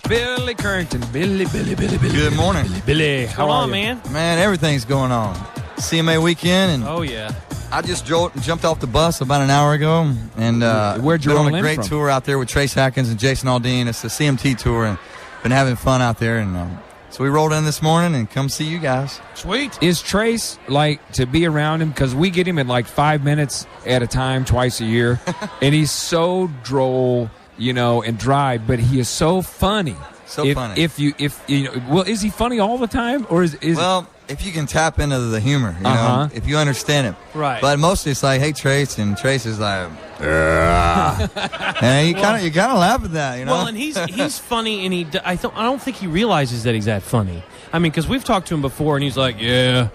Billy Currington. Billy. Good morning. Billy, how are you? man? Man, everything's going on. CMA weekend, and Oh, yeah. I just jumped off the bus about an hour ago, and Where'd you been roll on a in great from? tour out there with Trace Atkins and Jason Aldean. It's the CMT tour, and been having fun out there. And so we rolled in this morning and come see you guys. Sweet. Is Trace like to be around him? Because we get him in like 5 minutes at a time, twice a year, and he's so droll, and dry, but he is so funny. Funny. If you well, is he funny all the time, or is Well, if you can tap into the humor, if you understand it. Right. But mostly it's like, hey, Trace, and Trace is like, and you kind of laugh at that, Well, and he's funny, and I don't think he realizes that he's that funny. I mean, because we've talked to him before, and he's like, yeah,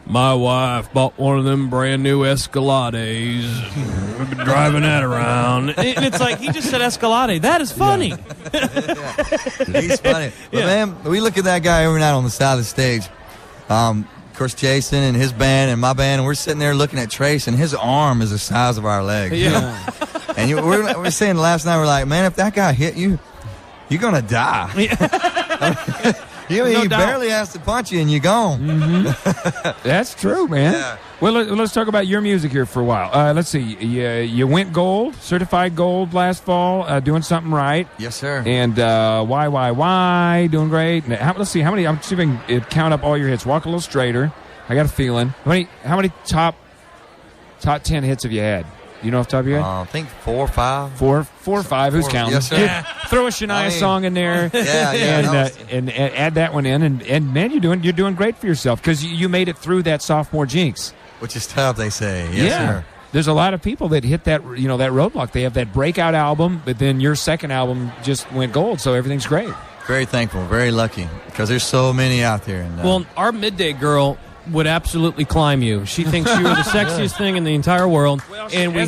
my wife bought one of them brand new Escalades. We've been driving that around. And it's like, he just said Escalade. That is funny. He's funny. But man, we look at that guy every night on the side of the stage. Of course, Jason and his band and my band, and we're sitting there looking at Trace, and his arm is the size of our leg. Yeah. And we're saying last night, we're like, man, if that guy hit you, you're going to die. He doubt. barely has to punch you, and you're gone. Mm-hmm. That's true, man. Yeah. Well, let's talk about your music here for a while. Let's see. You went gold, certified gold last fall, doing something right. Yes, sir. And why? Doing great. Let's see how many. I'm see if I can count up all your hits. Walk a little straighter. I got a feeling. How many top 10 hits have you had? You know off the top of your head? I think 4 or 5. Four or five. Who's counting? Yes, sir. Yeah. Throw a Shania song in there. Yeah. And add that one in. And man, you're doing great for yourself because you made it through that sophomore jinx. Which is tough, they say. Yes, sir. There's a lot of people that hit that that roadblock. They have that breakout album, but then your second album just went gold, so everything's great. Very thankful, very lucky, because there's so many out there. And, Well, our midday girl would absolutely climb you. She thinks you are the sexiest thing in the entire world. And we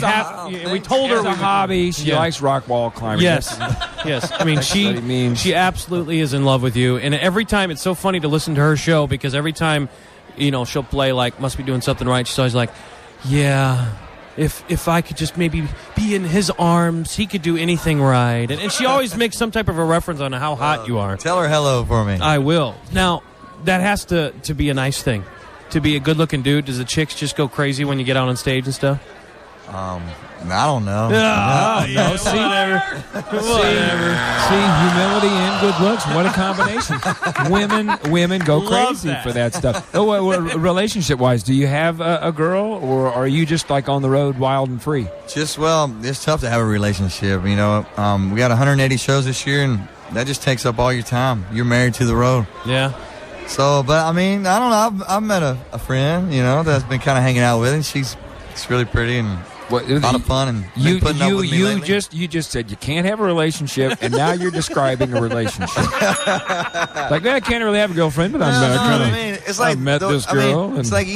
told her as a hobby, she likes rock wall climbing. Yes. Yes. I mean, what it means. she absolutely is in love with you. And every time, it's so funny to listen to her show because every time, she'll play like Must Be Doing Something Right, she's always like, yeah, if I could just maybe be in his arms, he could do anything right. And she always makes some type of a reference on how hot you are. Tell her hello for me. I will. Now, that has to be a nice thing. To be a good-looking dude, does the chicks just go crazy when you get out on stage and stuff? I don't know. No, see, humility and good looks. What a combination. Women go crazy for that stuff. Relationship-wise, do you have a girl, or are you just like on the road, wild and free? It's tough to have a relationship. We got 180 shows this year, and that just takes up all your time. You're married to the road. Yeah. So, but I mean, I don't know. I've met a friend, that's been kind of hanging out with, and she's really pretty and a lot of fun. And been putting up with me lately. You just said you can't have a relationship, and now you're describing a relationship. Like, I can't really have a girlfriend, but I've met this girl. It's like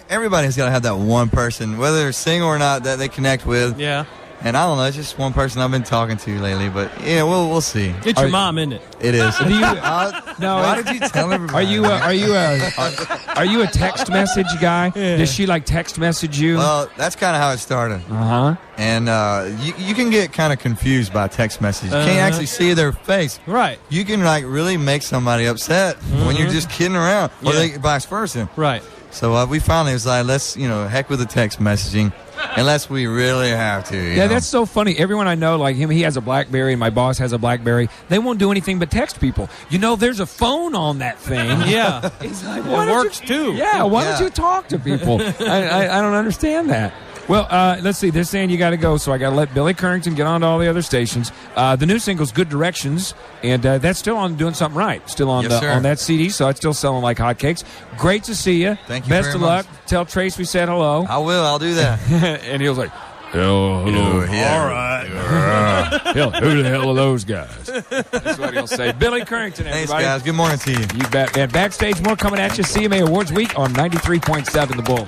everybody's got to have that one person, whether they're single or not, that they connect with. Yeah. And I don't know, it's just one person I've been talking to lately, but we'll see. It's your mom, isn't it? It is. No. Why did you tell everybody? Are you a text message guy? Yeah. Does she text message you? Well, that's kind of how it started. And you can get kind of confused by text messages. You can't actually see their face. Right. You can really make somebody upset when you're just kidding around, or vice versa. Right. So we finally was like, let's heck with the text messaging. Unless we really have to. Yeah, that's so funny. Everyone I know, like him, he has a BlackBerry, and my boss has a BlackBerry. They won't do anything but text people. There's a phone on that thing. Yeah. It's like, it works too. Yeah, why don't you talk to people? I don't understand that. Well, let's see. They're saying you got to go, so I got to let Billy Currington get on to all the other stations. The new single's Good Directions, and that's still on Doing Something Right. Still on on that CD, so it's still selling like hotcakes. Great to see you. Thank you. Best very of luck. much. Tell Trace we said hello. I will. I'll do that. And he was like, hello. Yeah. All right. Who the hell are those guys? That's what he'll say. Billy Currington, everybody. Thanks, guys. Good morning to you. You bet, man. Backstage, more coming at you. CMA Awards Week on 93.7 The Bull.